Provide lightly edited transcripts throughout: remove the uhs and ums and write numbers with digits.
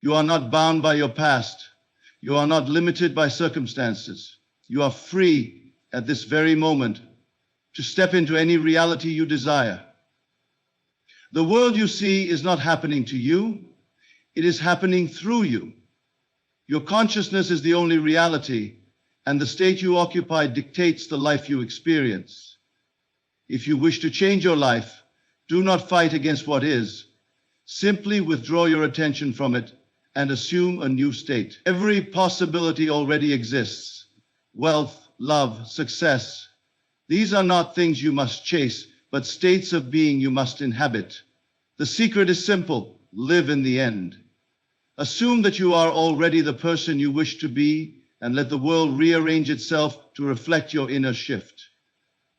You are not bound by your past. You are not limited by circumstances. You are free at this very moment to step into any reality you desire. The world you see is not happening to you. It is happening through you. Your consciousness is the only reality, and the state you occupy dictates the life you experience. If you wish to change your life, do not fight against what is. Simply withdraw your attention from it and assume a new state. Every possibility already exists. Wealth, love, success. These are not things you must chase, but states of being you must inhabit. The secret is simple: live in the end. Assume that you are already the person you wish to be, and let the world rearrange itself to reflect your inner shift.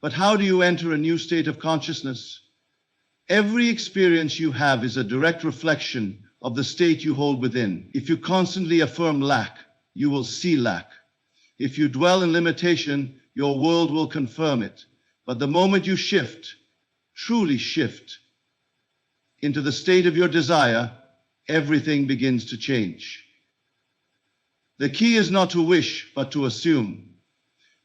But how do you enter a new state of consciousness? Every experience you have is a direct reflection of the state you hold within. If you constantly affirm lack, you will see lack. If you dwell in limitation, your world will confirm it. But the moment you shift, truly shift, into the state of your desire, everything begins to change. The key is not to wish, but to assume.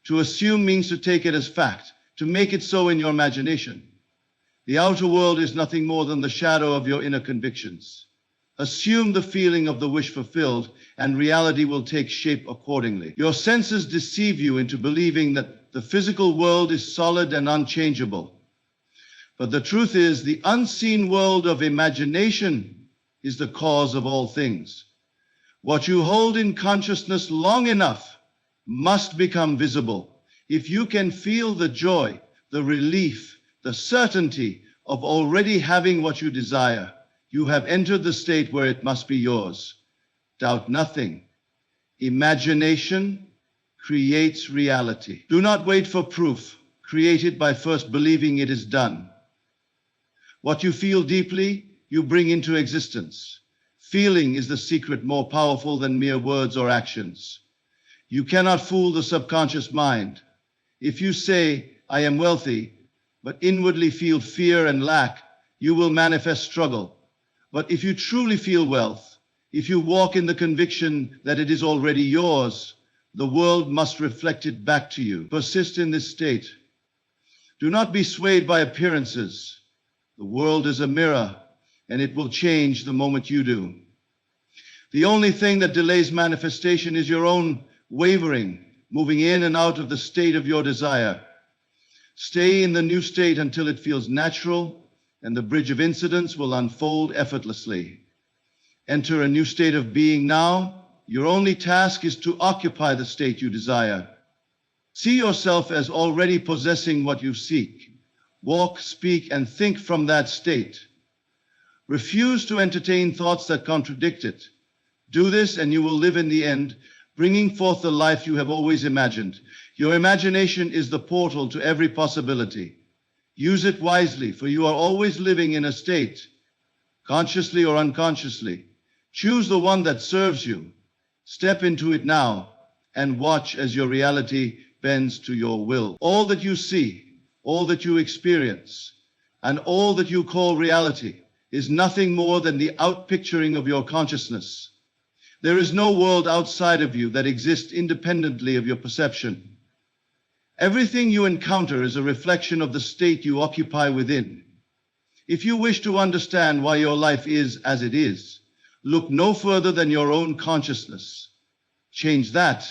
To assume means to take it as fact, to make it so in your imagination. The outer world is nothing more than the shadow of your inner convictions. Assume the feeling of the wish fulfilled, and reality will take shape accordingly. Your senses deceive you into believing that the physical world is solid and unchangeable. But the truth is, the unseen world of imagination is the cause of all things. What you hold in consciousness long enough must become visible. If you can feel the joy, the relief, the certainty of already having what you desire, you have entered the state where it must be yours. Doubt nothing. Imagination creates reality. Do not wait for proof. Create it by first believing it is done. What you feel deeply, you bring into existence. Feeling is the secret more powerful than mere words or actions. You cannot fool the subconscious mind. If you say, I am wealthy, but inwardly feel fear and lack, you will manifest struggle. But if you truly feel wealth, if you walk in the conviction that it is already yours, the world must reflect it back to you. Persist in this state. Do not be swayed by appearances. The world is a mirror, and it will change the moment you do. The only thing that delays manifestation is your own wavering, moving in and out of the state of your desire. Stay in the new state until it feels natural, and the bridge of incidents will unfold effortlessly. Enter a new state of being now. Your only task is to occupy the state you desire. See yourself as already possessing what you seek. Walk, speak, and think from that state. Refuse to entertain thoughts that contradict it. Do this and you will live in the end, bringing forth the life you have always imagined. Your imagination is the portal to every possibility. Use it wisely, for you are always living in a state, consciously or unconsciously. Choose the one that serves you. Step into it now and watch as your reality bends to your will. All that you see, all that you experience, and all that you call reality is nothing more than the outpicturing of your consciousness. There is no world outside of you that exists independently of your perception. Everything you encounter is a reflection of the state you occupy within. If you wish to understand why your life is as it is, look no further than your own consciousness. Change that,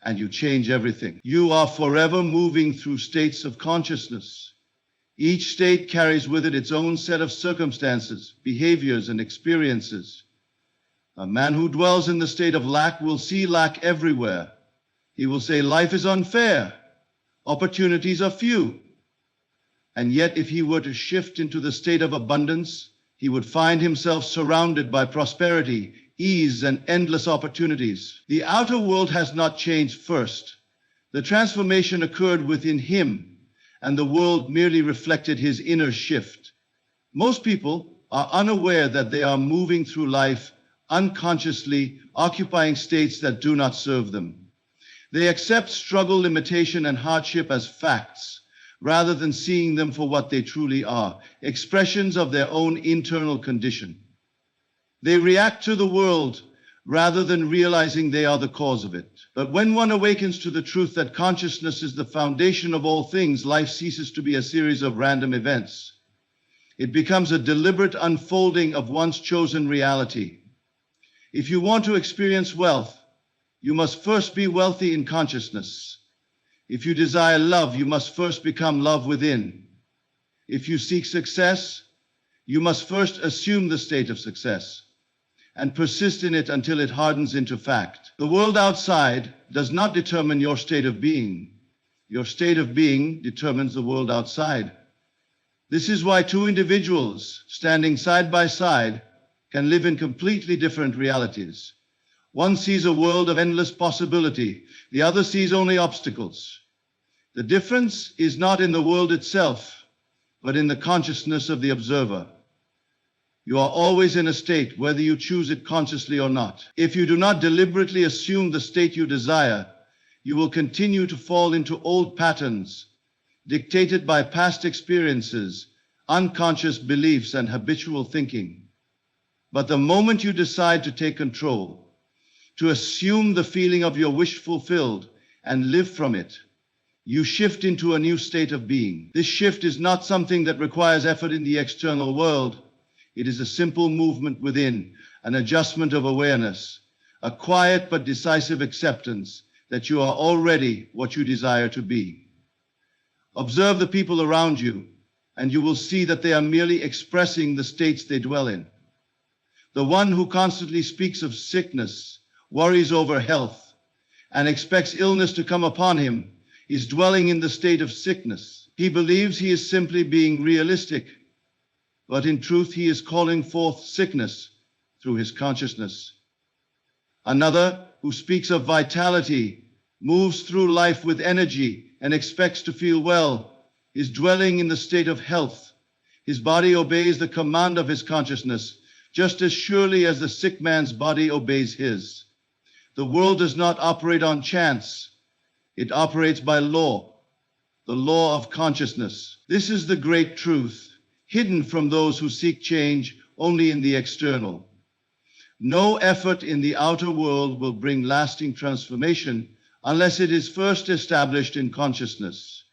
and you change everything. You are forever moving through states of consciousness. Each state carries with it its own set of circumstances, behaviors, and experiences. A man who dwells in the state of lack will see lack everywhere. He will say life is unfair, opportunities are few. And yet if he were to shift into the state of abundance, he would find himself surrounded by prosperity, ease, and endless opportunities. The outer world has not changed first. The transformation occurred within him, and the world merely reflected his inner shift. Most people are unaware that they are moving through life unconsciously, occupying states that do not serve them. They accept struggle, limitation, and hardship as facts, rather than seeing them for what they truly are, expressions of their own internal condition. They react to the world rather than realizing they are the cause of it. But when one awakens to the truth that consciousness is the foundation of all things, life ceases to be a series of random events. It becomes a deliberate unfolding of one's chosen reality. If you want to experience wealth, you must first be wealthy in consciousness. If you desire love, you must first become love within. If you seek success, you must first assume the state of success and persist in it until it hardens into fact. The world outside does not determine your state of being. Your state of being determines the world outside. This is why two individuals standing side by side can live in completely different realities. One sees a world of endless possibility, the other sees only obstacles. The difference is not in the world itself, but in the consciousness of the observer. You are always in a state, whether you choose it consciously or not. If you do not deliberately assume the state you desire, you will continue to fall into old patterns, dictated by past experiences, unconscious beliefs, and habitual thinking. But the moment you decide to take control, to assume the feeling of your wish fulfilled and live from it, you shift into a new state of being. This shift is not something that requires effort in the external world. It is a simple movement within, an adjustment of awareness, a quiet but decisive acceptance that you are already what you desire to be. Observe the people around you, and you will see that they are merely expressing the states they dwell in. The one who constantly speaks of sickness, worries over health, and expects illness to come upon him is dwelling in the state of sickness. He believes he is simply being realistic, but in truth he is calling forth sickness through his consciousness. Another who speaks of vitality, moves through life with energy, and expects to feel well is dwelling in the state of health. His body obeys the command of his consciousness, just as surely as the sick man's body obeys his. The world does not operate on chance. It operates by law, the law of consciousness. This is the great truth, hidden from those who seek change only in the external. No effort in the outer world will bring lasting transformation unless it is first established in consciousness.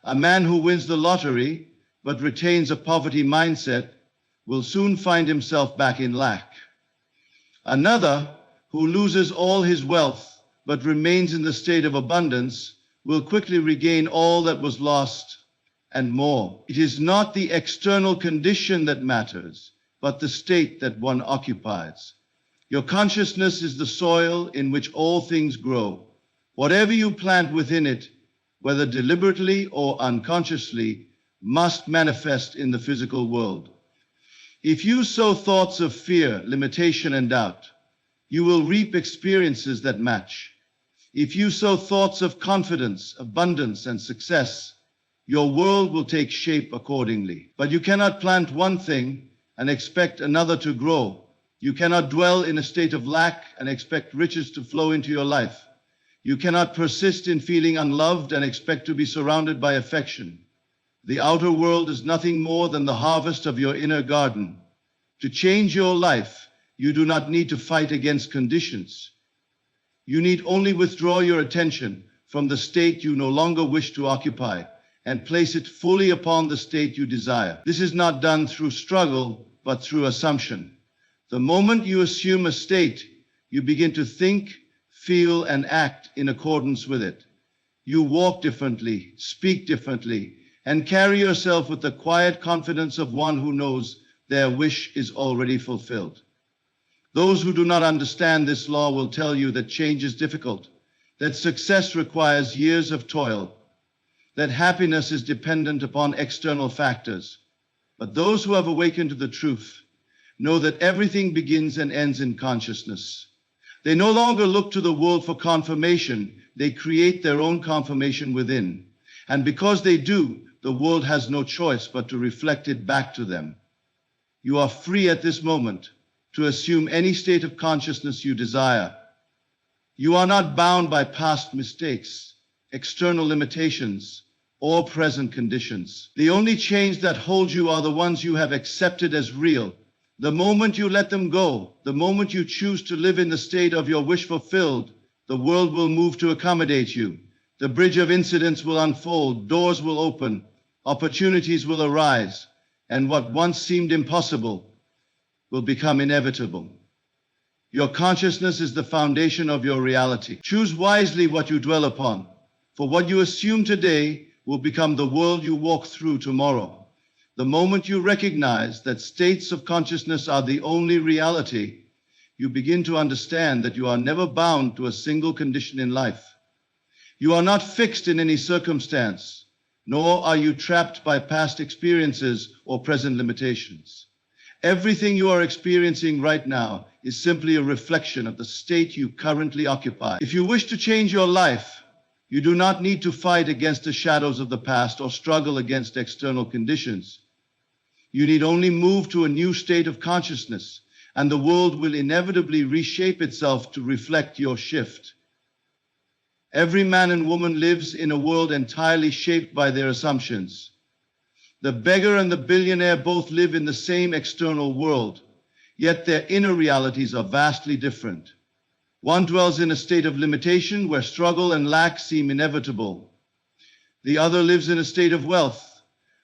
A man who wins the lottery but retains a poverty mindset will soon find himself back in lack. Another who loses all his wealth but remains in the state of abundance will quickly regain all that was lost and more. It is not the external condition that matters, but the state that one occupies. Your consciousness is the soil in which all things grow. Whatever you plant within it, whether deliberately or unconsciously, must manifest in the physical world. If you sow thoughts of fear, limitation, and doubt, you will reap experiences that match. If you sow thoughts of confidence, abundance, and success, your world will take shape accordingly. But you cannot plant one thing and expect another to grow. You cannot dwell in a state of lack and expect riches to flow into your life. You cannot persist in feeling unloved and expect to be surrounded by affection. The outer world is nothing more than the harvest of your inner garden. To change your life, you do not need to fight against conditions. You need only withdraw your attention from the state you no longer wish to occupy and place it fully upon the state you desire. This is not done through struggle, but through assumption. The moment you assume a state, you begin to think, feel, and act in accordance with it. You walk differently, speak differently, and carry yourself with the quiet confidence of one who knows their wish is already fulfilled. Those who do not understand this law will tell you that change is difficult, that success requires years of toil, that happiness is dependent upon external factors. But those who have awakened to the truth know that everything begins and ends in consciousness. They no longer look to the world for confirmation. They create their own confirmation within. And because they do, the world has no choice but to reflect it back to them. You are free at this moment to assume any state of consciousness you desire. You are not bound by past mistakes, external limitations, or present conditions. The only chains that hold you are the ones you have accepted as real, The moment you let them go, the moment you choose to live in the state of your wish fulfilled, the world will move to accommodate you. The bridge of incidents will unfold, doors will open, opportunities will arise, and what once seemed impossible will become inevitable. Your consciousness is the foundation of your reality. Choose wisely what you dwell upon, for what you assume today will become the world you walk through tomorrow. The moment you recognize that states of consciousness are the only reality, you begin to understand that you are never bound to a single condition in life. You are not fixed in any circumstance, nor are you trapped by past experiences or present limitations. Everything you are experiencing right now is simply a reflection of the state you currently occupy. If you wish to change your life, you do not need to fight against the shadows of the past or struggle against external conditions. You need only move to a new state of consciousness, and the world will inevitably reshape itself to reflect your shift. Every man and woman lives in a world entirely shaped by their assumptions. The beggar and the billionaire both live in the same external world, yet their inner realities are vastly different. One dwells in a state of limitation where struggle and lack seem inevitable. The other lives in a state of wealth,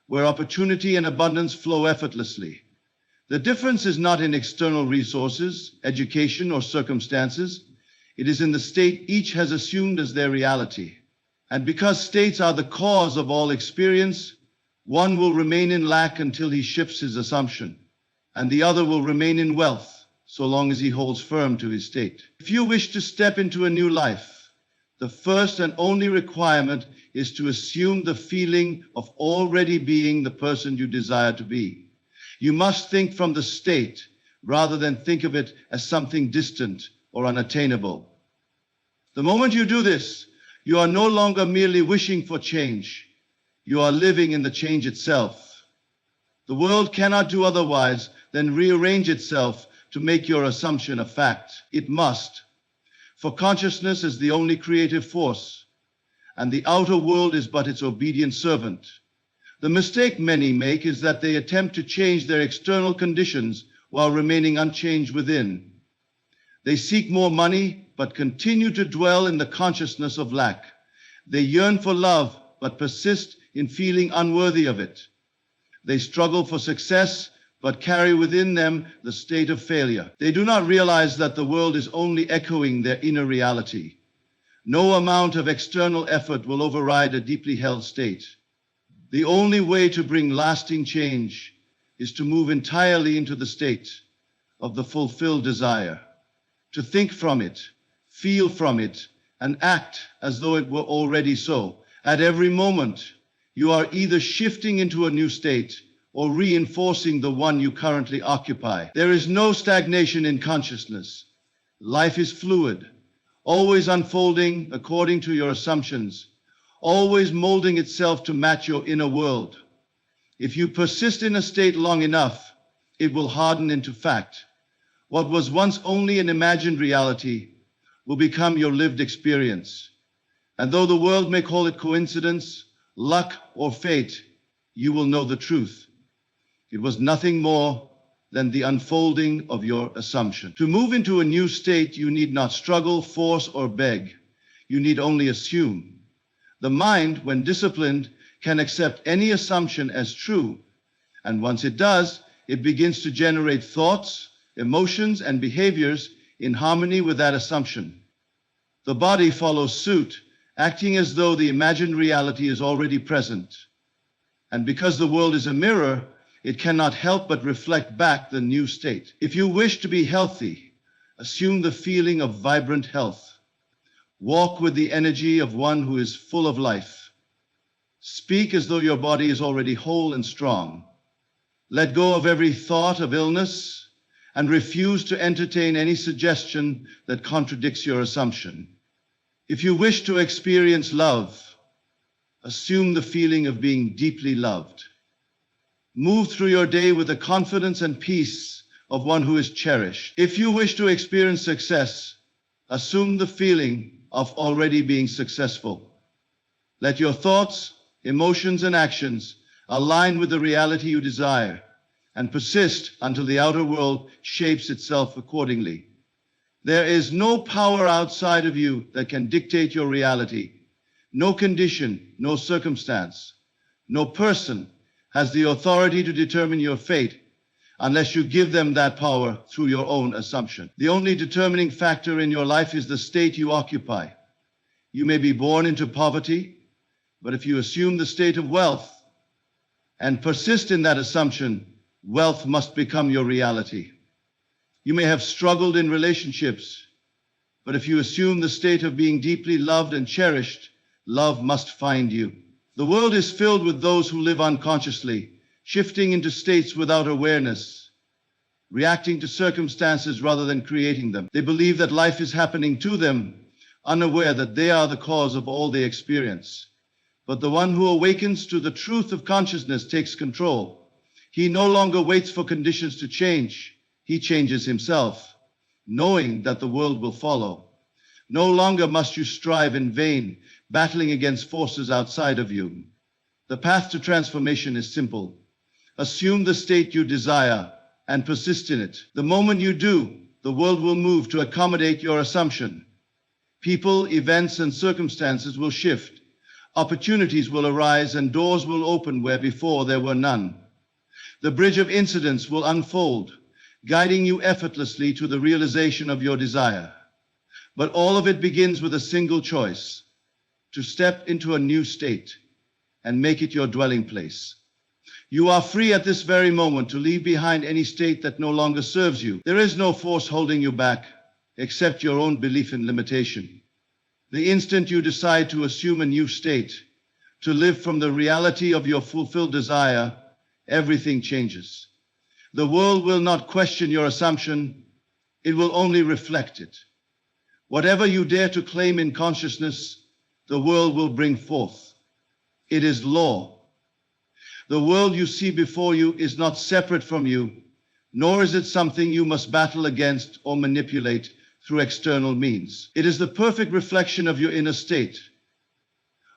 where opportunity and abundance flow effortlessly. The difference is not in external resources, education, or circumstances. It is in the state each has assumed as their reality. And because states are the cause of all experience, one will remain in lack until he shifts his assumption, and the other will remain in wealth so long as he holds firm to his state. If you wish to step into a new life, the first and only requirement is to assume the feeling of already being the person you desire to be. You must think from the state rather than think of it as something distant or unattainable. The moment you do this, you are no longer merely wishing for change. You are living in the change itself. The world cannot do otherwise than rearrange itself to make your assumption a fact. It must, for consciousness is the only creative force, and the outer world is but its obedient servant. The mistake many make is that they attempt to change their external conditions while remaining unchanged within. They seek more money, but continue to dwell in the consciousness of lack. They yearn for love, but persist in feeling unworthy of it. They struggle for success, but carry within them the state of failure. They do not realize that the world is only echoing their inner reality. No amount of external effort will override a deeply held state. The only way to bring lasting change is to move entirely into the state of the fulfilled desire, to think from it, feel from it, and act as though it were already so. At every moment, you are either shifting into a new state or reinforcing the one you currently occupy. There is no stagnation in consciousness. Life is fluid, always unfolding according to your assumptions, always molding itself to match your inner world. If you persist in a state long enough, it will harden into fact. What was once only an imagined reality will become your lived experience. And though the world may call it coincidence, luck, or fate, you will know the truth. It was nothing more than the unfolding of your assumption. To move into a new state, you need not struggle, force, or beg. You need only assume. The mind, when disciplined, can accept any assumption as true. And once it does, it begins to generate thoughts, emotions, and behaviors in harmony with that assumption. The body follows suit, acting as though the imagined reality is already present. And because the world is a mirror, it cannot help but reflect back the new state. If you wish to be healthy, assume the feeling of vibrant health. Walk with the energy of one who is full of life. Speak as though your body is already whole and strong. Let go of every thought of illness and refuse to entertain any suggestion that contradicts your assumption. If you wish to experience love, assume the feeling of being deeply loved. Move through your day with the confidence and peace of one who is cherished. If you wish to experience success, assume the feeling of already being successful. Let your thoughts, emotions, and actions align with the reality you desire, and persist until the outer world shapes itself accordingly. There is no power outside of you that can dictate your reality. No condition, no circumstance, no person has the authority to determine your fate unless you give them that power through your own assumption. The only determining factor in your life is the state you occupy. You may be born into poverty, but if you assume the state of wealth and persist in that assumption, wealth must become your reality. You may have struggled in relationships, but if you assume the state of being deeply loved and cherished, love must find you. The world is filled with those who live unconsciously, shifting into states without awareness, reacting to circumstances rather than creating them. They believe that life is happening to them, unaware that they are the cause of all they experience. But the one who awakens to the truth of consciousness takes control. He no longer waits for conditions to change. He changes himself, knowing that the world will follow. No longer must you strive in vain, battling against forces outside of you. The path to transformation is simple. Assume the state you desire and persist in it. The moment you do, the world will move to accommodate your assumption. People, events, and circumstances will shift. Opportunities will arise and doors will open where before there were none. The bridge of incidents will unfold, guiding you effortlessly to the realization of your desire. But all of it begins with a single choice: to step into a new state and make it your dwelling place. You are free at this very moment to leave behind any state that no longer serves you. There is no force holding you back except your own belief in limitation. The instant you decide to assume a new state, to live from the reality of your fulfilled desire, everything changes. The world will not question your assumption, it will only reflect it. Whatever you dare to claim in consciousness, the world will bring forth. It is law. The world you see before you is not separate from you, nor is it something you must battle against or manipulate through external means. It is the perfect reflection of your inner state,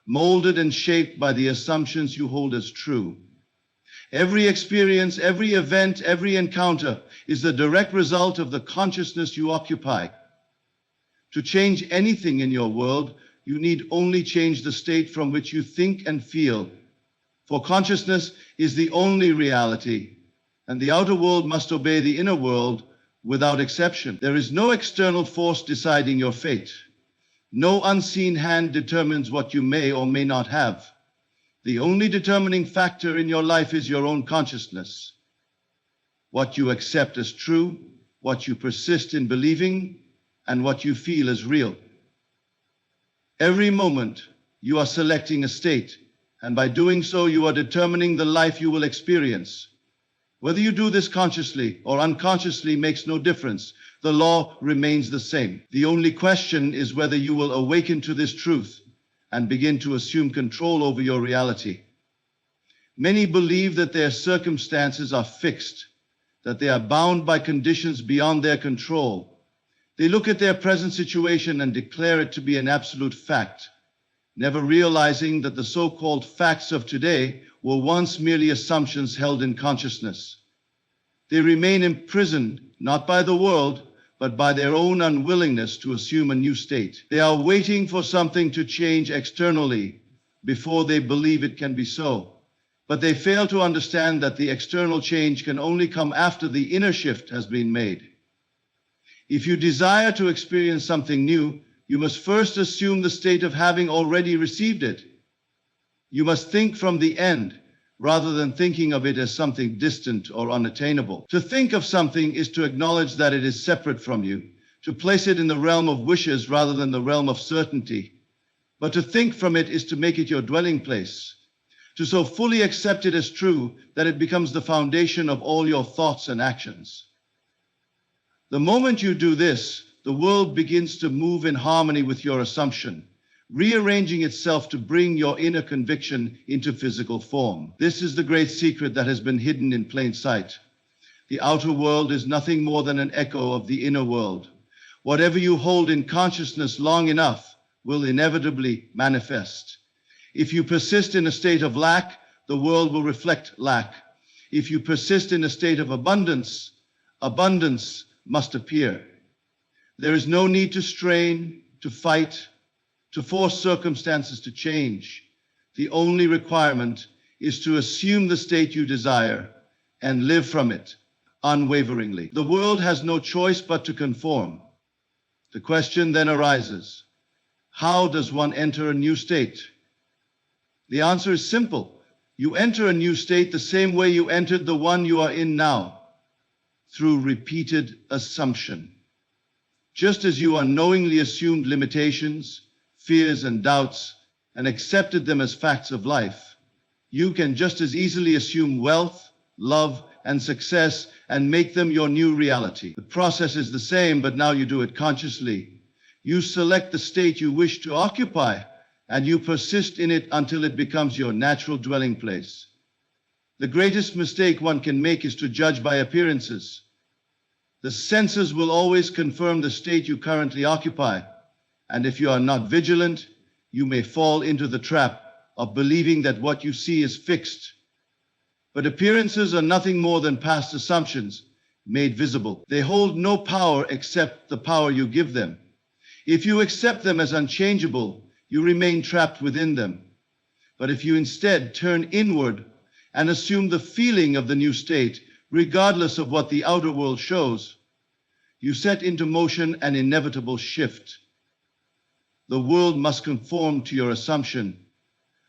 molded and shaped by the assumptions you hold as true. Every experience, every event, every encounter is the direct result of the consciousness you occupy. To change anything in your world, you need only change the state from which you think and feel. For consciousness is the only reality, and the outer world must obey the inner world without exception. There is no external force deciding your fate. No unseen hand determines what you may or may not have. The only determining factor in your life is your own consciousness. What you accept as true, what you persist in believing, and what you feel as real. Every moment, you are selecting a state, and by doing so, you are determining the life you will experience. Whether you do this consciously or unconsciously makes no difference. The law remains the same. The only question is whether you will awaken to this truth and begin to assume control over your reality. Many believe that their circumstances are fixed, that they are bound by conditions beyond their control. They look at their present situation and declare it to be an absolute fact, never realizing that the so-called facts of today were once merely assumptions held in consciousness. They remain imprisoned, not by the world, but by their own unwillingness to assume a new state. They are waiting for something to change externally before they believe it can be so. But they fail to understand that the external change can only come after the inner shift has been made. If you desire to experience something new, you must first assume the state of having already received it. You must think from the end, rather than thinking of it as something distant or unattainable. To think of something is to acknowledge that it is separate from you, to place it in the realm of wishes rather than the realm of certainty. But to think from it is to make it your dwelling place, to so fully accept it as true that it becomes the foundation of all your thoughts and actions. The moment you do this, the world begins to move in harmony with your assumption, rearranging itself to bring your inner conviction into physical form. This is the great secret that has been hidden in plain sight. The outer world is nothing more than an echo of the inner world. Whatever you hold in consciousness long enough will inevitably manifest. If you persist in a state of lack, the world will reflect lack. If you persist in a state of abundance, abundance must appear. There is no need to strain, to fight, to force circumstances to change. The only requirement is to assume the state you desire and live from it unwaveringly. The world has no choice but to conform. The question then arises, how does one enter a new state? The answer is simple. You enter a new state the same way you entered the one you are in now, through repeated assumption. Just as you unknowingly assumed limitations, fears, and doubts, and accepted them as facts of life, you can just as easily assume wealth, love, and success and make them your new reality. The process is the same, but now you do it consciously. You select the state you wish to occupy, and you persist in it until it becomes your natural dwelling place. The greatest mistake one can make is to judge by appearances. The senses will always confirm the state you currently occupy, and if you are not vigilant, you may fall into the trap of believing that what you see is fixed. But appearances are nothing more than past assumptions made visible. They hold no power except the power you give them. If you accept them as unchangeable, you remain trapped within them. But if you instead turn inward and assume the feeling of the new state, regardless of what the outer world shows, you set into motion an inevitable shift. The world must conform to your assumption,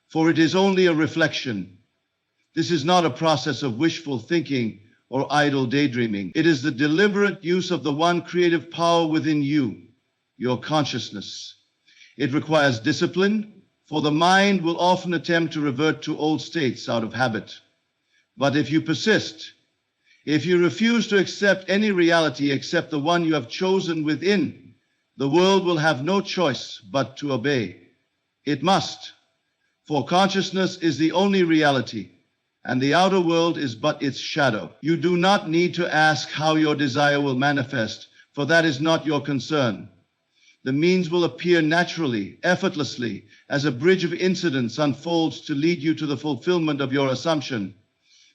for it is only a reflection. This is not a process of wishful thinking or idle daydreaming. It is the deliberate use of the one creative power within you, your consciousness. It requires discipline, for the mind will often attempt to revert to old states out of habit. But if you persist, if you refuse to accept any reality except the one you have chosen within, the world will have no choice but to obey. It must, for consciousness is the only reality, and the outer world is but its shadow. You do not need to ask how your desire will manifest, for that is not your concern. The means will appear naturally, effortlessly, as a bridge of incidents unfolds to lead you to the fulfillment of your assumption.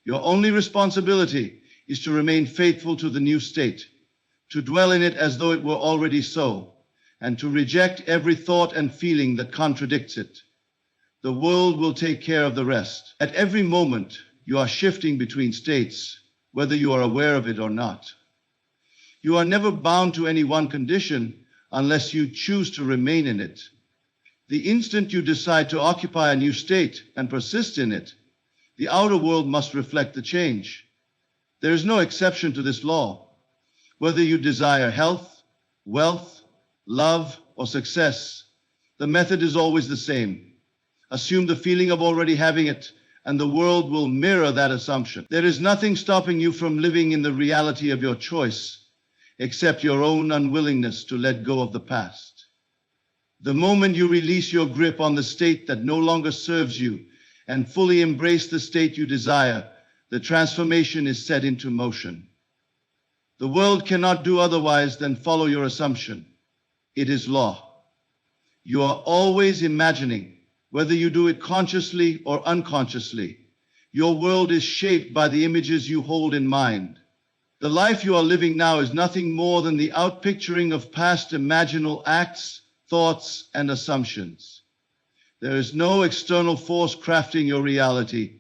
Your only responsibility is to remain faithful to the new state, to dwell in it as though it were already so, and to reject every thought and feeling that contradicts it. The world will take care of the rest. At every moment, you are shifting between states, whether you are aware of it or not. You are never bound to any one condition unless you choose to remain in it. The instant you decide to occupy a new state and persist in it, the outer world must reflect the change. There is no exception to this law. Whether you desire health, wealth, love, or success, the method is always the same. Assume the feeling of already having it, and the world will mirror that assumption. There is nothing stopping you from living in the reality of your choice, except your own unwillingness to let go of the past. The moment you release your grip on the state that no longer serves you and fully embrace the state you desire, the transformation is set into motion. The world cannot do otherwise than follow your assumption. It is law. You are always imagining, whether you do it consciously or unconsciously. Your world is shaped by the images you hold in mind. The life you are living now is nothing more than the outpicturing of past imaginal acts, thoughts, and assumptions. There is no external force crafting your reality,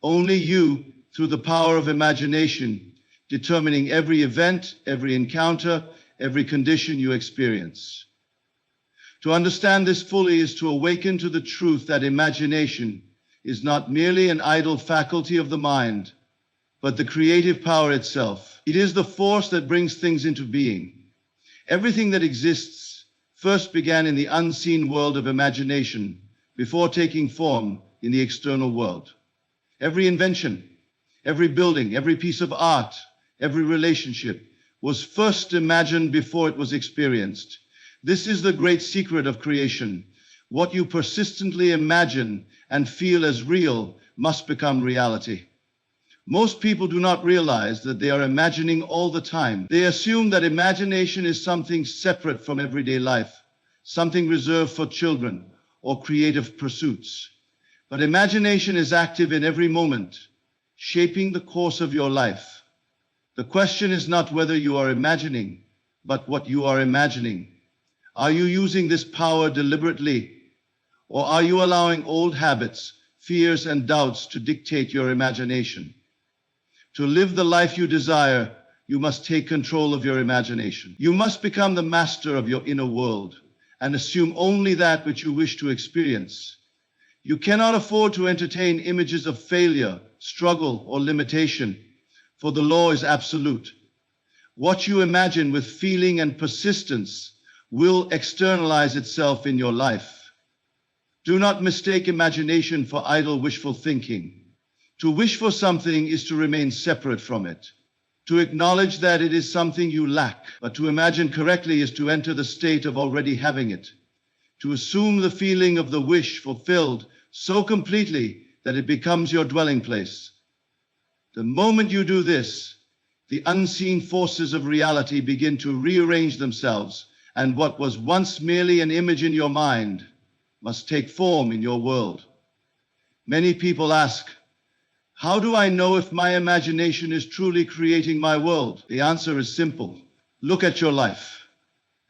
only you, through the power of imagination, determining every event, every encounter, every condition you experience. To understand this fully is to awaken to the truth that imagination is not merely an idle faculty of the mind, but the creative power itself. It is the force that brings things into being. Everything that exists first began in the unseen world of imagination before taking form in the external world. Every invention, every building, every piece of art, every relationship was first imagined before it was experienced. This is the great secret of creation. What you persistently imagine and feel as real must become reality. Most people do not realize that they are imagining all the time. They assume that imagination is something separate from everyday life, something reserved for children or creative pursuits. But imagination is active in every moment, shaping the course of your life. The question is not whether you are imagining, but what you are imagining. Are you using this power deliberately, or are you allowing old habits, fears, and doubts to dictate your imagination? To live the life you desire, you must take control of your imagination. You must become the master of your inner world and assume only that which you wish to experience. You cannot afford to entertain images of failure, struggle, or limitation, for the law is absolute. What you imagine with feeling and persistence will externalize itself in your life. Do not mistake imagination for idle wishful thinking. To wish for something is to remain separate from it, to acknowledge that it is something you lack, but to imagine correctly is to enter the state of already having it, to assume the feeling of the wish fulfilled so completely that it becomes your dwelling place. The moment you do this, the unseen forces of reality begin to rearrange themselves, and what was once merely an image in your mind must take form in your world. Many people ask, how do I know if my imagination is truly creating my world? The answer is simple. Look at your life.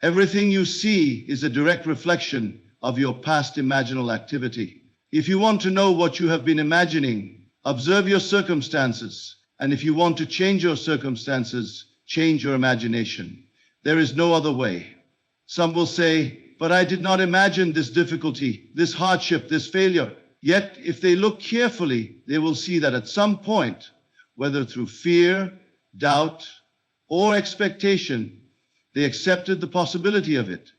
Everything you see is a direct reflection of your past imaginal activity. If you want to know what you have been imagining, observe your circumstances. And if you want to change your circumstances, change your imagination. There is no other way. Some will say, but I did not imagine this difficulty, this hardship, this failure. Yet, if they look carefully, they will see that at some point, whether through fear, doubt, or expectation, they accepted the possibility of it.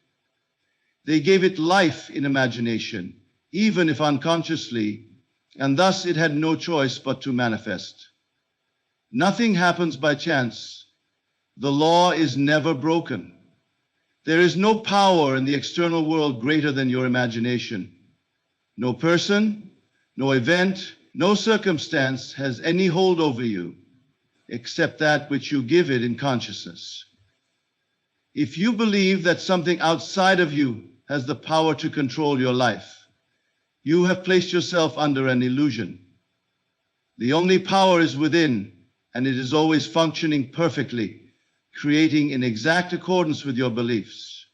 They gave it life in imagination, even if unconsciously, and thus it had no choice but to manifest. Nothing happens by chance. The law is never broken. There is no power in the external world greater than your imagination. No person, no event, no circumstance has any hold over you, except that which you give it in consciousness. If you believe that something outside of you has the power to control your life, you have placed yourself under an illusion. The only power is within, and it is always functioning perfectly, creating in exact accordance with your beliefs.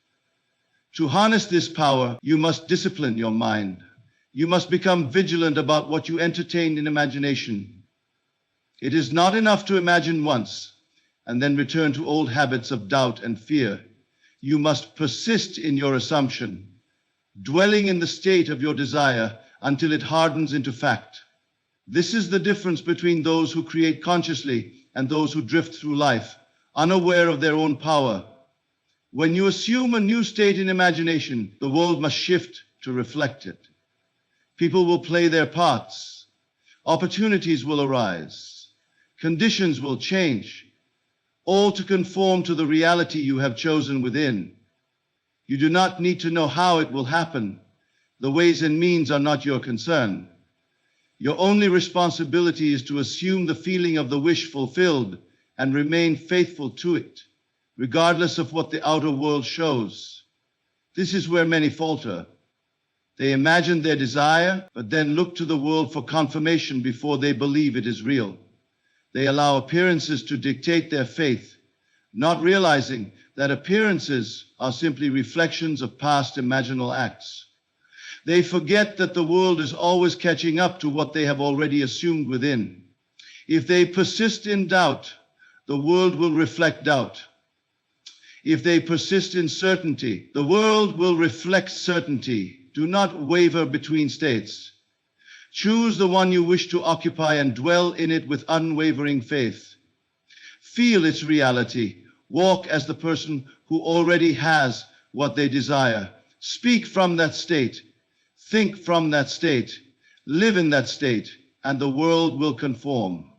To harness this power, you must discipline your mind. You must become vigilant about what you entertain in imagination. It is not enough to imagine once and then return to old habits of doubt and fear. You must persist in your assumption, dwelling in the state of your desire until it hardens into fact. This is the difference between those who create consciously and those who drift through life, unaware of their own power. When you assume a new state in imagination, the world must shift to reflect it. People will play their parts. Opportunities will arise. Conditions will change, all to conform to the reality you have chosen within. You do not need to know how it will happen. The ways and means are not your concern. Your only responsibility is to assume the feeling of the wish fulfilled and remain faithful to it, regardless of what the outer world shows. This is where many falter. They imagine their desire, but then look to the world for confirmation before they believe it is real. They allow appearances to dictate their faith, not realizing that appearances are simply reflections of past imaginal acts. They forget that the world is always catching up to what they have already assumed within. If they persist in doubt, the world will reflect doubt. If they persist in certainty, the world will reflect certainty. Do not waver between states. Choose the one you wish to occupy and dwell in it with unwavering faith. Feel its reality. Walk as the person who already has what they desire. Speak from that state. Think from that state. Live in that state, and the world will conform.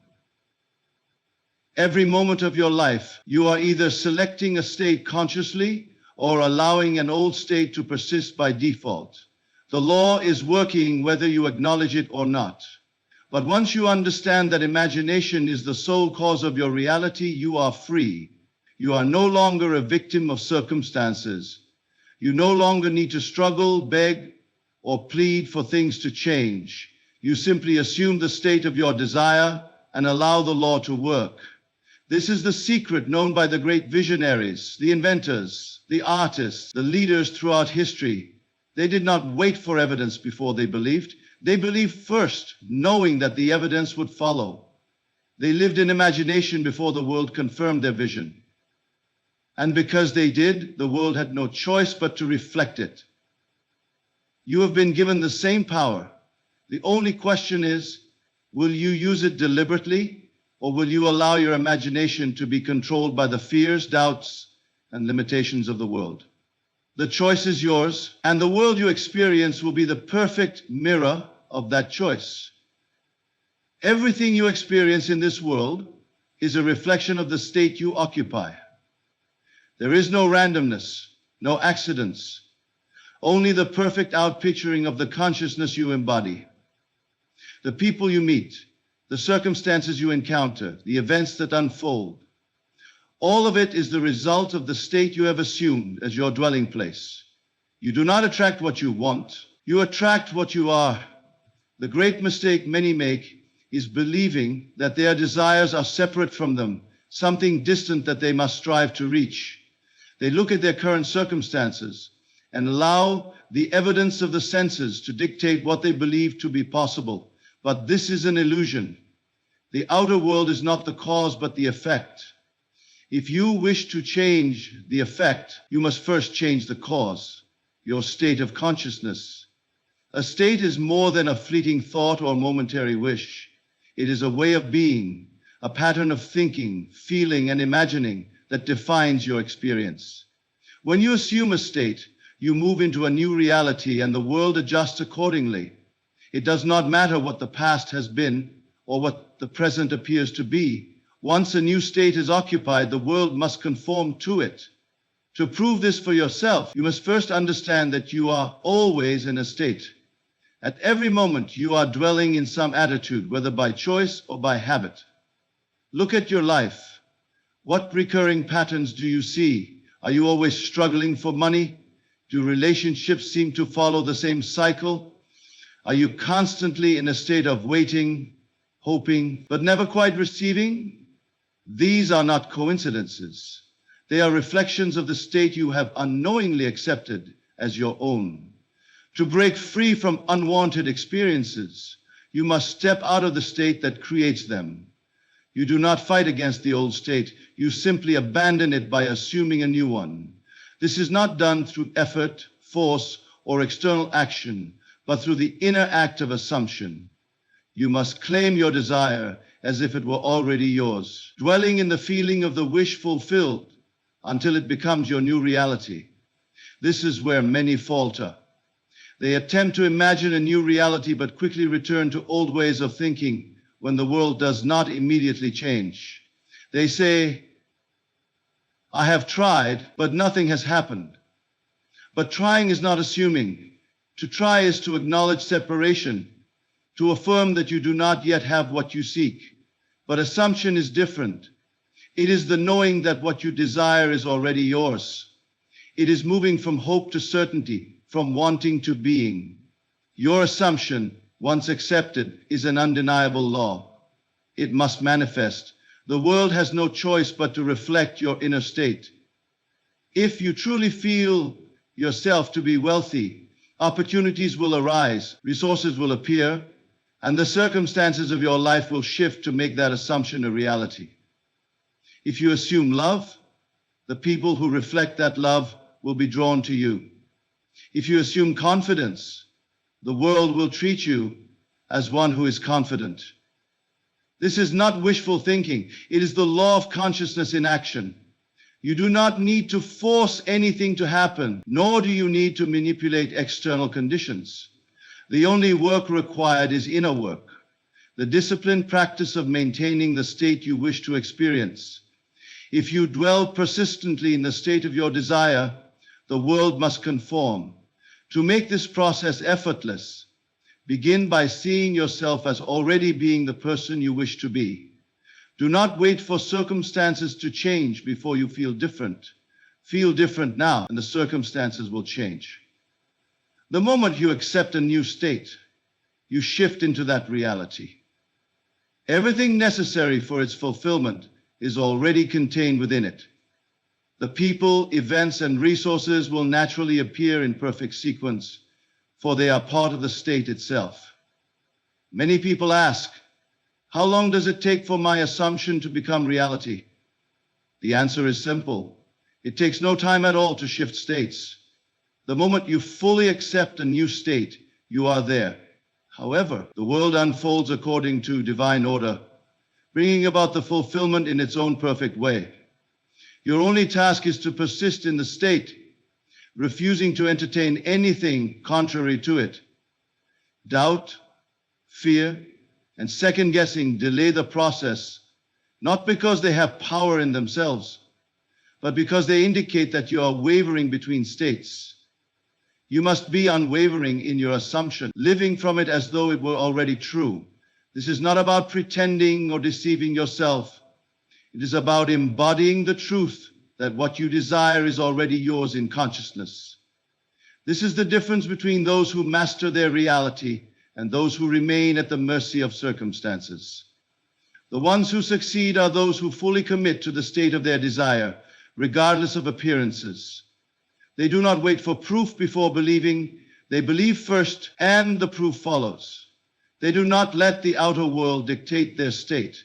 Every moment of your life, you are either selecting a state consciously or allowing an old state to persist by default. The law is working whether you acknowledge it or not. But once you understand that imagination is the sole cause of your reality, you are free. You are no longer a victim of circumstances. You no longer need to struggle, beg, or plead for things to change. You simply assume the state of your desire and allow the law to work. This is the secret known by the great visionaries, the inventors, the artists, the leaders throughout history. They did not wait for evidence before they believed. They believed first, knowing that the evidence would follow. They lived in imagination before the world confirmed their vision. And because they did, the world had no choice but to reflect it. You have been given the same power. The only question is, will you use it deliberately, or will you allow your imagination to be controlled by the fears, doubts, and limitations of the world? The choice is yours, and the world you experience will be the perfect mirror of that choice. Everything you experience in this world is a reflection of the state you occupy. There is no randomness, no accidents, only the perfect outpicturing of the consciousness you embody. The people you meet, the circumstances you encounter, the events that unfold, all of it is the result of the state you have assumed as your dwelling place. You do not attract what you want, you attract what you are. The great mistake many make is believing that their desires are separate from them, something distant that they must strive to reach. They look at their current circumstances and allow the evidence of the senses to dictate what they believe to be possible. But this is an illusion. The outer world is not the cause, but the effect. If you wish to change the effect, you must first change the cause, your state of consciousness. A state is more than a fleeting thought or momentary wish. It is a way of being, a pattern of thinking, feeling, and imagining that defines your experience. When you assume a state, you move into a new reality and the world adjusts accordingly. It does not matter what the past has been or what the present appears to be. Once a new state is occupied, the world must conform to it. To prove this for yourself, you must first understand that you are always in a state. At every moment, you are dwelling in some attitude, whether by choice or by habit. Look at your life. What recurring patterns do you see? Are you always struggling for money? Do relationships seem to follow the same cycle? Are you constantly in a state of waiting, hoping, but never quite receiving? These are not coincidences. They are reflections of the state you have unknowingly accepted as your own. To break free from unwanted experiences, you must step out of the state that creates them. You do not fight against the old state. You simply abandon it by assuming a new one. This is not done through effort, force, or external action, but through the inner act of assumption. You must claim your desire as if it were already yours, dwelling in the feeling of the wish fulfilled until it becomes your new reality. This is where many falter. They attempt to imagine a new reality but quickly return to old ways of thinking when the world does not immediately change. They say, I have tried, but nothing has happened. But trying is not assuming. To try is to acknowledge separation, to affirm that you do not yet have what you seek. But assumption is different. It is the knowing that what you desire is already yours. It is moving from hope to certainty, from wanting to being. Your assumption, once accepted, is an undeniable law. It must manifest. The world has no choice but to reflect your inner state. If you truly feel yourself to be wealthy, opportunities will arise, resources will appear, and the circumstances of your life will shift to make that assumption a reality. If you assume love, the people who reflect that love will be drawn to you. If you assume confidence, the world will treat you as one who is confident. This is not wishful thinking. It is the law of consciousness in action. You do not need to force anything to happen, nor do you need to manipulate external conditions. The only work required is inner work, the disciplined practice of maintaining the state you wish to experience. If you dwell persistently in the state of your desire, the world must conform. To make this process effortless, begin by seeing yourself as already being the person you wish to be. Do not wait for circumstances to change before you feel different. Feel different now, and the circumstances will change. The moment you accept a new state, you shift into that reality. Everything necessary for its fulfillment is already contained within it. The people, events, and resources will naturally appear in perfect sequence, for they are part of the state itself. Many people ask, how long does it take for my assumption to become reality? The answer is simple. It takes no time at all to shift states. The moment you fully accept a new state, you are there. However, the world unfolds according to divine order, bringing about the fulfillment in its own perfect way. Your only task is to persist in the state, refusing to entertain anything contrary to it. Doubt, fear, and second-guessing delay the process, not because they have power in themselves, but because they indicate that you are wavering between states. You must be unwavering in your assumption, living from it as though it were already true. This is not about pretending or deceiving yourself. It is about embodying the truth that what you desire is already yours in consciousness. This is the difference between those who master their reality and those who remain at the mercy of circumstances. The ones who succeed are those who fully commit to the state of their desire, regardless of appearances. They do not wait for proof before believing. They believe first, and the proof follows. They do not let the outer world dictate their state.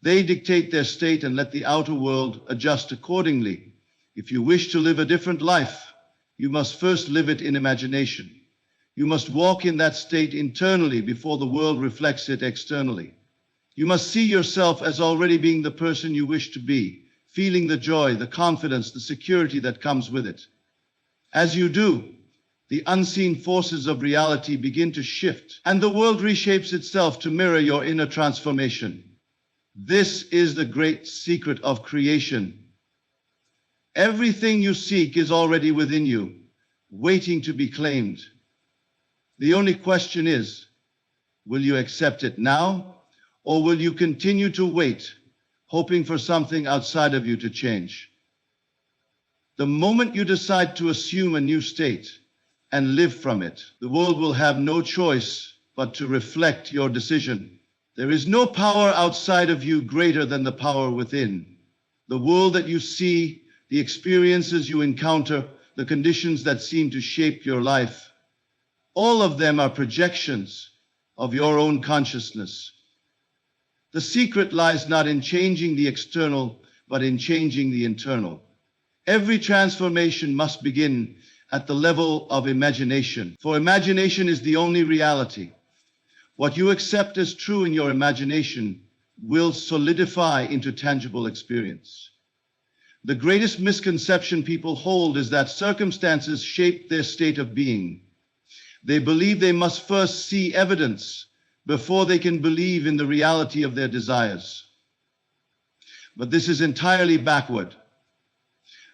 They dictate their state and let the outer world adjust accordingly. If you wish to live a different life, you must first live it in imagination. You must walk in that state internally before the world reflects it externally. You must see yourself as already being the person you wish to be, feeling the joy, the confidence, the security that comes with it. As you do, the unseen forces of reality begin to shift, and the world reshapes itself to mirror your inner transformation. This is the great secret of creation. Everything you seek is already within you, waiting to be claimed. The only question is, will you accept it now, or will you continue to wait, hoping for something outside of you to change? The moment you decide to assume a new state and live from it, the world will have no choice but to reflect your decision. There is no power outside of you greater than the power within. The world that you see, the experiences you encounter, the conditions that seem to shape your life, all of them are projections of your own consciousness. The secret lies not in changing the external, but in changing the internal. Every transformation must begin at the level of imagination, for imagination is the only reality. What you accept as true in your imagination will solidify into tangible experience. The greatest misconception people hold is that circumstances shape their state of being. They believe they must first see evidence before they can believe in the reality of their desires. But this is entirely backward.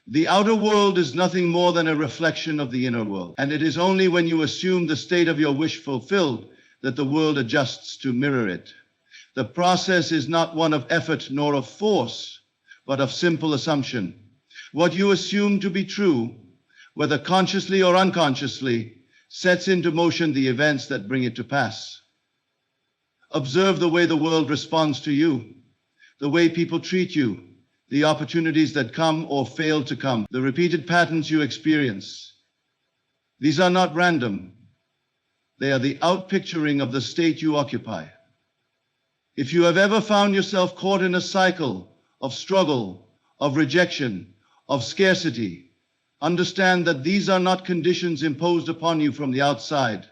The outer world is nothing more than a reflection of the inner world, and it is only when you assume the state of your wish fulfilled that the world adjusts to mirror it. The process is not one of effort nor of force, but of simple assumption. What you assume to be true, whether consciously or unconsciously, sets into motion the events that bring it to pass. Observe the way the world responds to you, the way people treat you, the opportunities that come or fail to come, the repeated patterns you experience. These are not random. They are the outpicturing of the state you occupy. If you have ever found yourself caught in a cycle of struggle, of rejection, of scarcity, understand that these are not conditions imposed upon you from the outside.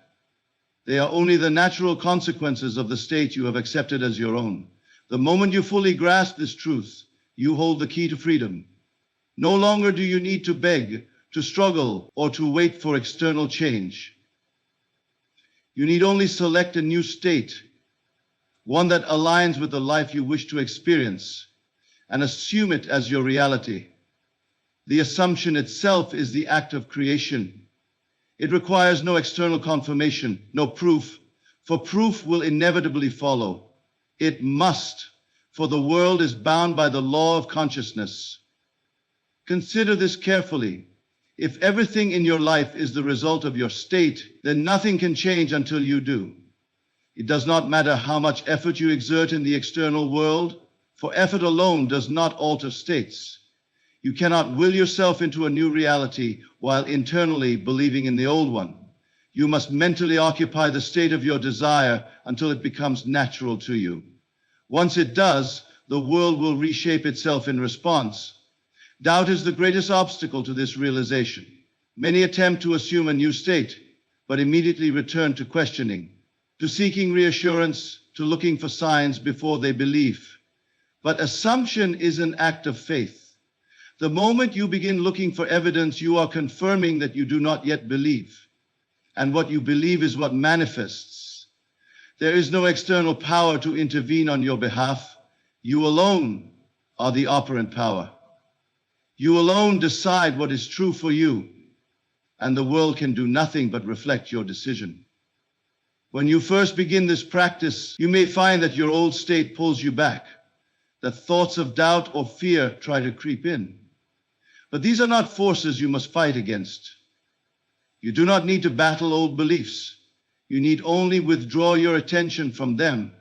They are only the natural consequences of the state you have accepted as your own. The moment you fully grasp this truth, you hold the key to freedom. No longer do you need to beg, to struggle, or to wait for external change. You need only select a new state, one that aligns with the life you wish to experience, and assume it as your reality. The assumption itself is the act of creation. It requires no external confirmation, no proof, for proof will inevitably follow. It must, for the world is bound by the law of consciousness. Consider this carefully. If everything in your life is the result of your state, then nothing can change until you do. It does not matter how much effort you exert in the external world, for effort alone does not alter states. You cannot will yourself into a new reality while internally believing in the old one. You must mentally occupy the state of your desire until it becomes natural to you. Once it does, the world will reshape itself in response. Doubt is the greatest obstacle to this realization. Many attempt to assume a new state, but immediately return to questioning, to seeking reassurance, to looking for signs before they believe. But assumption is an act of faith. The moment you begin looking for evidence, you are confirming that you do not yet believe. And what you believe is what manifests. There is no external power to intervene on your behalf. You alone are the operant power. You alone decide what is true for you, and the world can do nothing but reflect your decision. When you first begin this practice, you may find that your old state pulls you back, that thoughts of doubt or fear try to creep in. But these are not forces you must fight against. You do not need to battle old beliefs. You need only withdraw your attention from them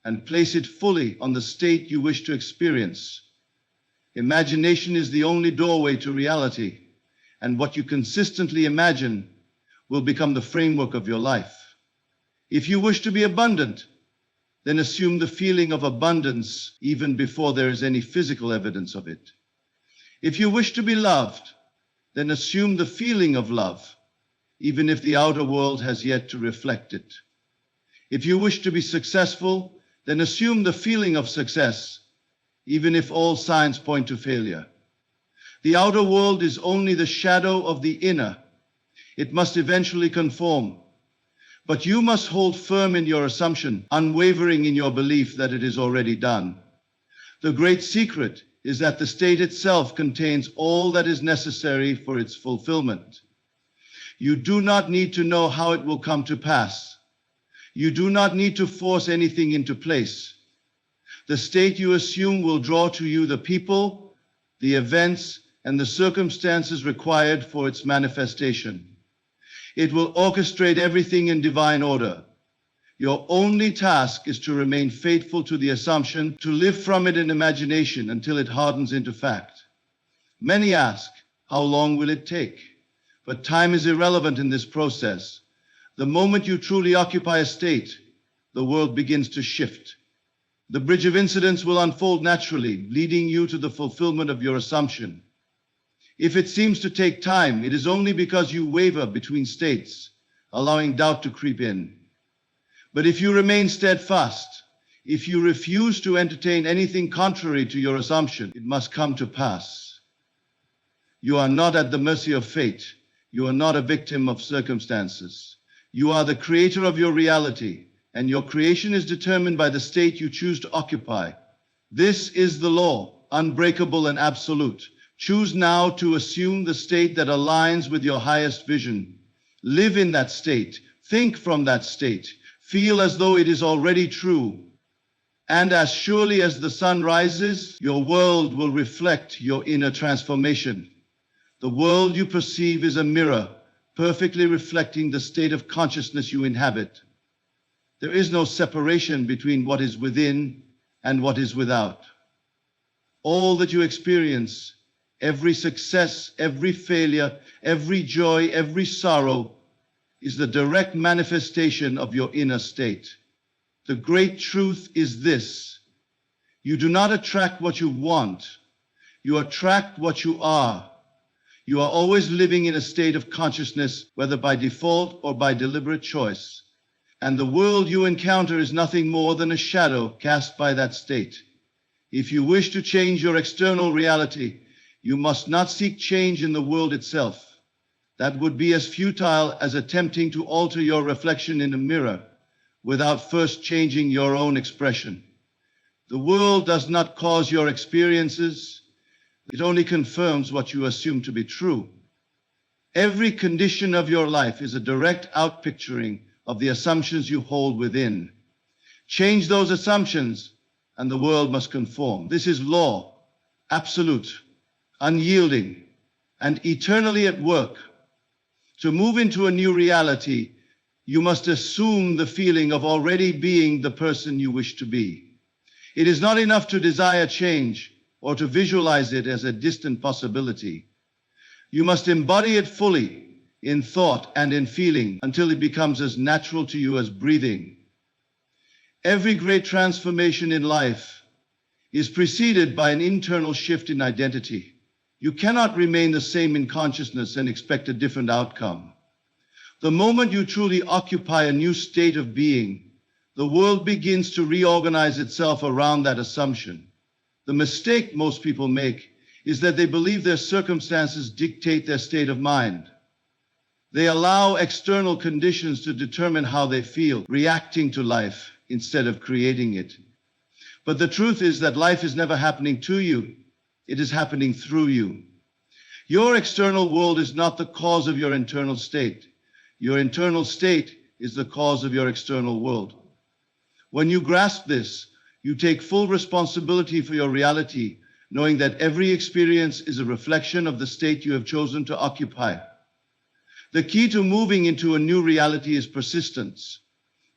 and place it fully on the state you wish to experience. Imagination is the only doorway to reality, and what you consistently imagine will become the framework of your life. If you wish to be abundant, then assume the feeling of abundance even before there is any physical evidence of it. If you wish to be loved, then assume the feeling of love, even if the outer world has yet to reflect it. If you wish to be successful, then assume the feeling of success, even if all signs point to failure. The outer world is only the shadow of the inner. It must eventually conform. But you must hold firm in your assumption, unwavering in your belief that it is already done. The great secret is that the state itself contains all that is necessary for its fulfillment. You do not need to know how it will come to pass. You do not need to force anything into place. The state you assume will draw to you the people, the events, and the circumstances required for its manifestation. It will orchestrate everything in divine order. Your only task is to remain faithful to the assumption, to live from it in imagination until it hardens into fact. Many ask, how long will it take? But time is irrelevant in this process. The moment you truly occupy a state, the world begins to shift. The bridge of incidents will unfold naturally, leading you to the fulfillment of your assumption. If it seems to take time, it is only because you waver between states, allowing doubt to creep in. But if you remain steadfast, if you refuse to entertain anything contrary to your assumption, it must come to pass. You are not at the mercy of fate. You are not a victim of circumstances. You are the creator of your reality, and your creation is determined by the state you choose to occupy. This is the law, unbreakable and absolute. Choose now to assume the state that aligns with your highest vision. Live in that state. Think from that state. Feel as though it is already true. And as surely as the sun rises, your world will reflect your inner transformation. The world you perceive is a mirror, perfectly reflecting the state of consciousness you inhabit. There is no separation between what is within and what is without. All that you experience, every success, every failure, every joy, every sorrow, is the direct manifestation of your inner state. The great truth is this: you do not attract what you want, you attract what you are. You are always living in a state of consciousness, whether by default or by deliberate choice. And the world you encounter is nothing more than a shadow cast by that state. If you wish to change your external reality, you must not seek change in the world itself. That would be as futile as attempting to alter your reflection in a mirror without first changing your own expression. The world does not cause your experiences. It only confirms what you assume to be true. Every condition of your life is a direct outpicturing of the assumptions you hold within. Change those assumptions, and the world must conform. This is law, absolute, unyielding, and eternally at work. To move into a new reality, You must assume the feeling of already being the person you wish to be. It is not enough to desire change or to visualize it as a distant possibility. You must embody it fully in thought and in feeling until it becomes as natural to you as breathing. Every great transformation in life is preceded by an internal shift in identity. You cannot remain the same in consciousness and expect a different outcome. The moment you truly occupy a new state of being, the world begins to reorganize itself around that assumption. The mistake most people make is that they believe their circumstances dictate their state of mind. They allow external conditions to determine how they feel, reacting to life instead of creating it. But the truth is that life is never happening to you, it is happening through you. Your external world is not the cause of your internal state. Your internal state is the cause of your external world. When you grasp this, you take full responsibility for your reality, knowing that every experience is a reflection of the state you have chosen to occupy. The key to moving into a new reality is persistence.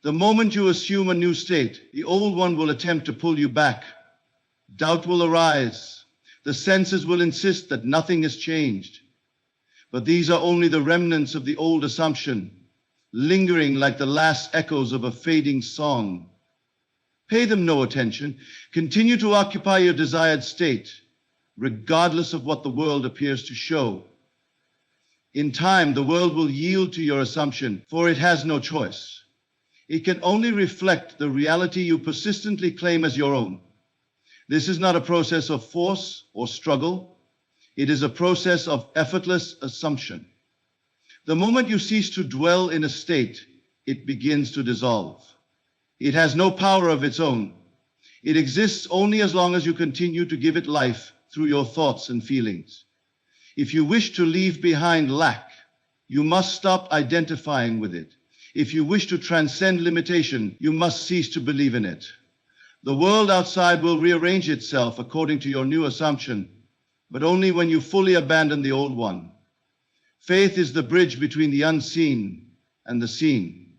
The moment you assume a new state, the old one will attempt to pull you back. Doubt will arise. The senses will insist that nothing has changed. But these are only the remnants of the old assumption, lingering like the last echoes of a fading song. Pay them no attention. Continue to occupy your desired state, regardless of what the world appears to show. In time, the world will yield to your assumption, for it has no choice. It can only reflect the reality you persistently claim as your own. This is not a process of force or struggle. It is a process of effortless assumption. The moment you cease to dwell in a state, it begins to dissolve. It has no power of its own. It exists only as long as you continue to give it life through your thoughts and feelings. If you wish to leave behind lack, you must stop identifying with it. If you wish to transcend limitation, you must cease to believe in it. The world outside will rearrange itself according to your new assumption, but only when you fully abandon the old one. Faith is the bridge between the unseen and the seen.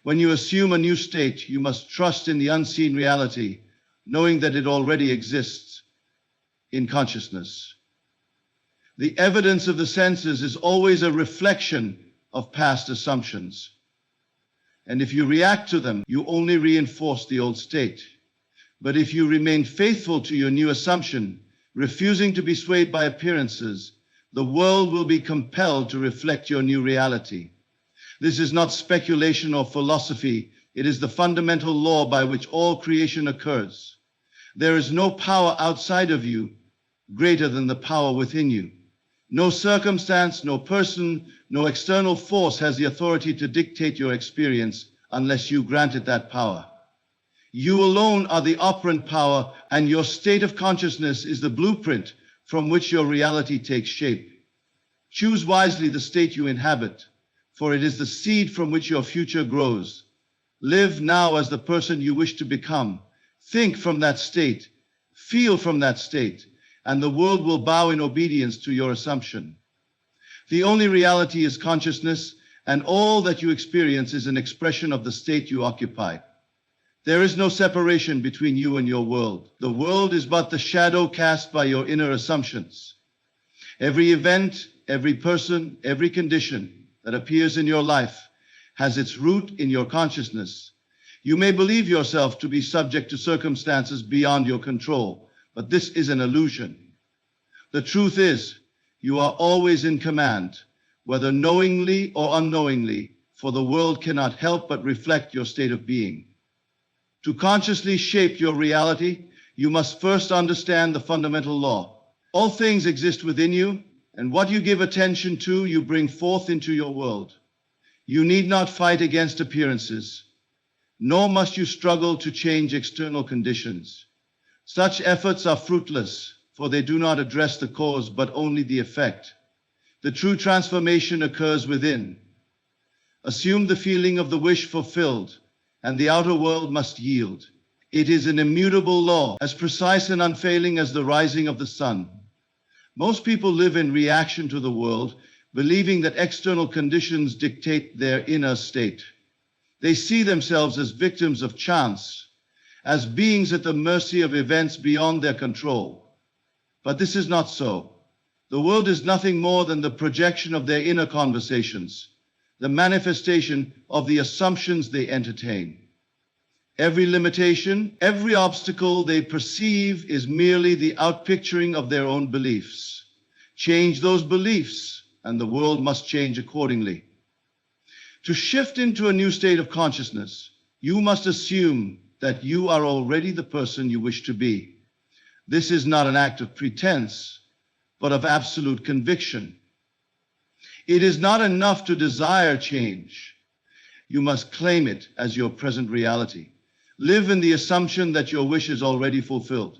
When you assume a new state, you must trust in the unseen reality, knowing that it already exists in consciousness. The evidence of the senses is always a reflection of past assumptions. And if you react to them, you only reinforce the old state. But if you remain faithful to your new assumption, refusing to be swayed by appearances, the world will be compelled to reflect your new reality. This is not speculation or philosophy. It is the fundamental law by which all creation occurs. There is no power outside of you greater than the power within you. No circumstance, no person, no external force has the authority to dictate your experience unless you grant it that power. You alone are the operant power, and your state of consciousness is the blueprint from which your reality takes shape. Choose wisely the state you inhabit, for it is the seed from which your future grows. Live now as the person you wish to become. Think from that state, feel from that state, and the world will bow in obedience to your assumption. The only reality is consciousness, and all that you experience is an expression of the state you occupy. There is no separation between you and your world. The world is but the shadow cast by your inner assumptions. Every event, every person, every condition that appears in your life has its root in your consciousness. You may believe yourself to be subject to circumstances beyond your control, but this is an illusion. The truth is, you are always in command, whether knowingly or unknowingly, for the world cannot help but reflect your state of being. To consciously shape your reality, you must first understand the fundamental law. All things exist within you, and what you give attention to, you bring forth into your world. You need not fight against appearances, nor must you struggle to change external conditions. Such efforts are fruitless, for they do not address the cause, but only the effect. The true transformation occurs within. Assume the feeling of the wish fulfilled, and the outer world must yield. It is an immutable law, as precise and unfailing as the rising of the sun. Most people live in reaction to the world, believing that external conditions dictate their inner state. They see themselves as victims of chance, as beings at the mercy of events beyond their control. But this is not so. The world is nothing more than the projection of their inner conversations, the manifestation of the assumptions they entertain. Every limitation, every obstacle they perceive is merely the outpicturing of their own beliefs. Change those beliefs, and the world must change accordingly. To shift into a new state of consciousness, you must assume that you are already the person you wish to be. This is not an act of pretense, but of absolute conviction. It is not enough to desire change. You must claim it as your present reality. Live in the assumption that your wish is already fulfilled.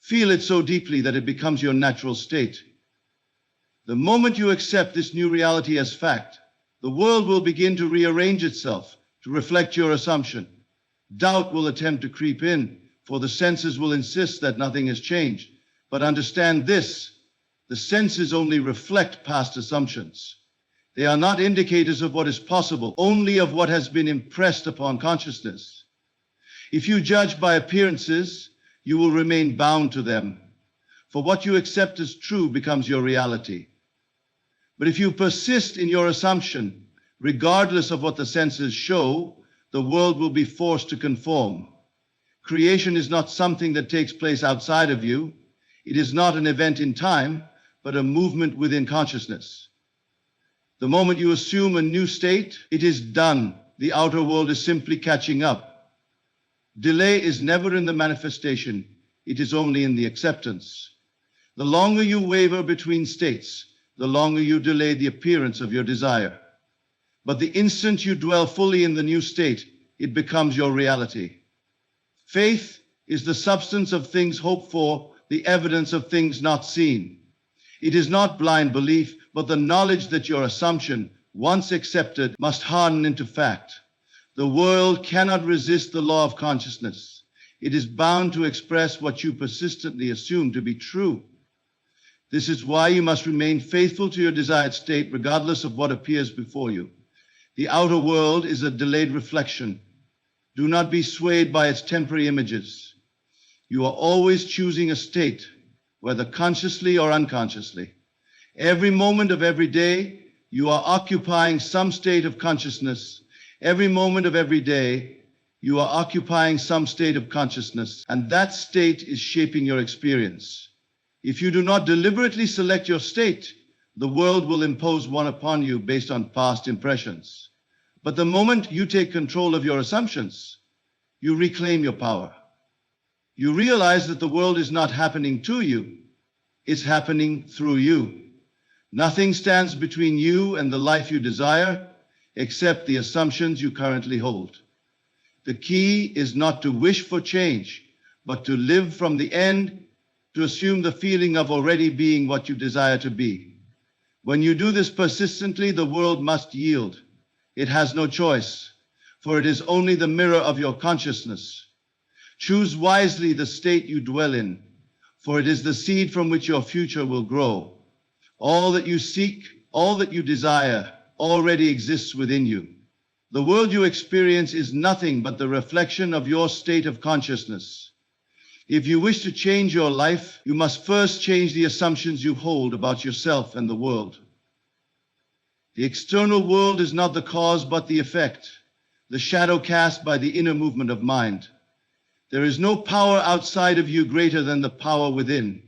Feel it so deeply that it becomes your natural state. The moment you accept this new reality as fact, the world will begin to rearrange itself to reflect your assumption. Doubt will attempt to creep in, for the senses will insist that nothing has changed. But understand this, the senses only reflect past assumptions. They are not indicators of what is possible, only of what has been impressed upon consciousness. If you judge by appearances, you will remain bound to them, for what you accept as true becomes your reality. But if you persist in your assumption, regardless of what the senses show, the world will be forced to conform. Creation is not something that takes place outside of you. It is not an event in time, but a movement within consciousness. The moment you assume a new state, it is done. The outer world is simply catching up. Delay is never in the manifestation, it is only in the acceptance. The longer you waver between states, the longer you delay the appearance of your desire. But the instant you dwell fully in the new state, it becomes your reality. Faith is the substance of things hoped for, the evidence of things not seen. It is not blind belief, but the knowledge that your assumption, once accepted, must harden into fact. The world cannot resist the law of consciousness. It is bound to express what you persistently assume to be true. This is why you must remain faithful to your desired state regardless of what appears before you. The outer world is a delayed reflection. Do not be swayed by its temporary images. You are always choosing a state, whether consciously or unconsciously. Every moment of every day, you are occupying some state of consciousness. Every moment of every day, you are occupying some state of consciousness, and that state is shaping your experience. If you do not deliberately select your state, the world will impose one upon you based on past impressions. But the moment you take control of your assumptions, you reclaim your power. You realize that the world is not happening to you, it's happening through you. Nothing stands between you and the life you desire, except the assumptions you currently hold. The key is not to wish for change, but to live from the end, to assume the feeling of already being what you desire to be. When you do this persistently, the world must yield. It has no choice, for it is only the mirror of your consciousness. Choose wisely the state you dwell in, for it is the seed from which your future will grow. All that you seek, all that you desire, already exists within you. The world you experience is nothing but the reflection of your state of consciousness. If you wish to change your life, you must first change the assumptions you hold about yourself and the world. The external world is not the cause but the effect, the shadow cast by the inner movement of mind. There is no power outside of you greater than the power within.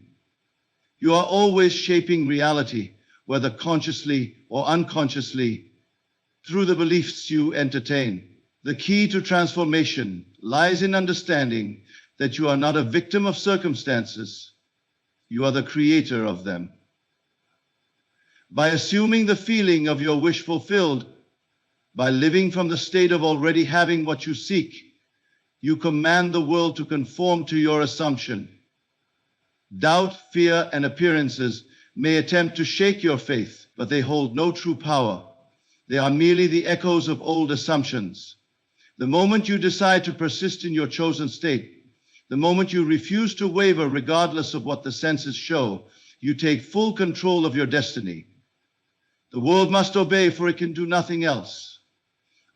You are always shaping reality, whether consciously or unconsciously, through the beliefs you entertain. The key to transformation lies in understanding that you are not a victim of circumstances, you are the creator of them. By assuming the feeling of your wish fulfilled, by living from the state of already having what you seek, you command the world to conform to your assumption. Doubt, fear, and appearances may attempt to shake your faith, but they hold no true power. They are merely the echoes of old assumptions. The moment you decide to persist in your chosen state, the moment you refuse to waver regardless of what the senses show, you take full control of your destiny. The world must obey, for it can do nothing else.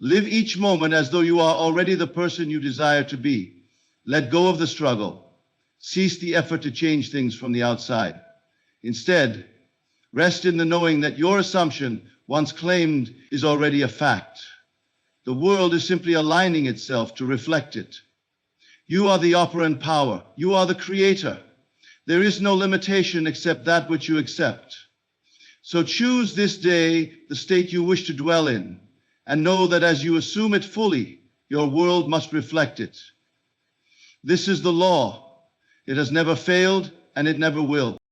Live each moment as though you are already the person you desire to be. Let go of the struggle. Cease the effort to change things from the outside. Instead, rest in the knowing that your assumption, once claimed, is already a fact. The world is simply aligning itself to reflect it. You are the operant power. You are the creator. There is no limitation except that which you accept. So choose this day the state you wish to dwell in, and know that as you assume it fully, your world must reflect it. This is the law. It has never failed, and it never will.